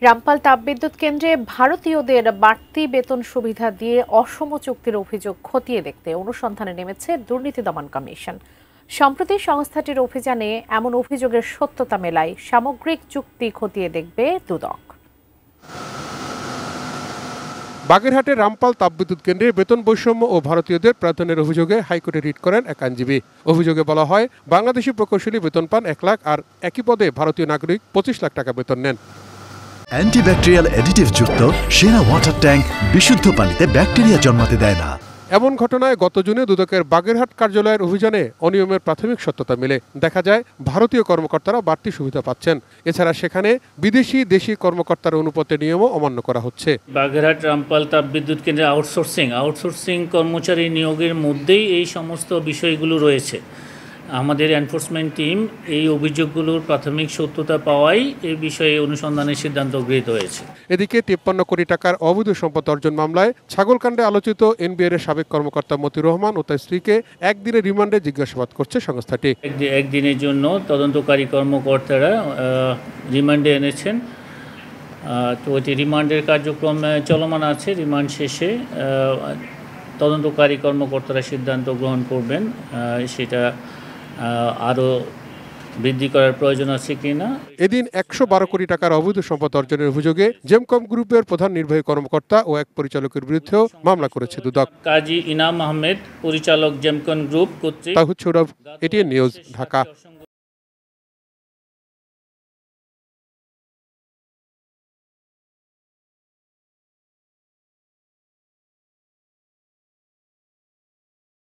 রামপাল তাপবিদ্যুৎ কেন্দ্রে ভারতীয়দের বাড়তি বেতন সুবিধা দিয়ে অসম চুক্তির অভিযোগ খতিয়ে দেখতে অনুসন্ধানে নেমেছে দুর্নীতি দমন কমিশন। সম্প্রতি সংস্থাটির অভিযানে এমন অভিযোগের সত্যতা মেলায় সামগ্রিক চুক্তি খতিয়ে দেখবে দুদক। বাগেরহাটের রামপাল তাপবিদ্যুৎ কেন্দ্রে বেতন বৈষম্য ও ভারতীয়দের প্রার্থনের অভিযোগে হাইকোর্টে রিট করেন এক আইনজীবী। অভিযোগে বলা হয়, বাংলাদেশি প্রকৌশলী বেতন পান 1 লাখ আর একই পদে ভারতীয় নাগরিক 25 লাখ টাকা বেতন নেন। অ্যান্টিব্যাকটেরিয়াল অ্যাডিটিভ যুক্ত সেরা ওয়াটার ট্যাঙ্ক বিশুদ্ধ পানিতে ব্যাকটেরিয়া জন্মাতে দেয় না। এমন ঘটনায় গত জুনে দুদকের বাগেরহাট কার্যালয়ের অভিযানে অনিয়মের প্রাথমিক সত্যতা মেলে। দেখা যায় ভারতীয় কর্মকর্তারা বাড়তি সুবিধা পাচ্ছেন। এছাড়া সেখানে বিদেশি দেশি কর্মকর্তার অনুপাতে নিয়মও অমান্য করা হচ্ছে। বাগেরহাট রামপাল তাপবিদ্যুৎ কেন্দ্রে আউটসোর্সিং কর্মচারী নিয়োগের মধ্যেই এই সমস্ত বিষয়গুলো রয়েছে। আমাদের এনফোর্সমেন্ট টিম এই অভিযোগগুলোর প্রাথমিক সত্যতা পাওয়াই এই বিষয়ে অনুসন্ধানের সিদ্ধান্ত গৃহীত হয়েছে। এদিকে 53 কোটি টাকার অবৈধ সম্পদ অর্জন মামলায় ছাগলকাণ্ডে আলোচিত এনবিআর এর সাবেক কর্মকর্তা মতিউর রহমান ও তার স্ত্রীকে একদিনের রিমান্ডে জিজ্ঞাসাবাদ করছে সংস্থাটি। একদিনের জন্য তদন্তকারী কর্মকর্তারা রিমান্ডে এনেছেন। তো এটি রিমান্ডের কার্যক্রম চলমান আছে। রিমান্ড শেষে তদন্তকারী কর্মকর্তারা সিদ্ধান্ত গ্রহণ করবেন সেটা আরও বৃদ্ধি করার প্রয়োজন আছে কিনা। এদিন 112 কোটি টাকার অবৈধ সম্পদ অর্জনের অভিযোগে জেমকম গ্রুপের প্রধান নির্বাহী কর্মকর্তা ও এক পরিচালকের বিরুদ্ধেও মামলা করেছে দুদক। কাজী ইনাম আহমেদ, পরিচালক জেমকম গ্রুপ কর্তৃক। তাহিদ সৌরভ, এটিএন নিউজ, ঢাকা।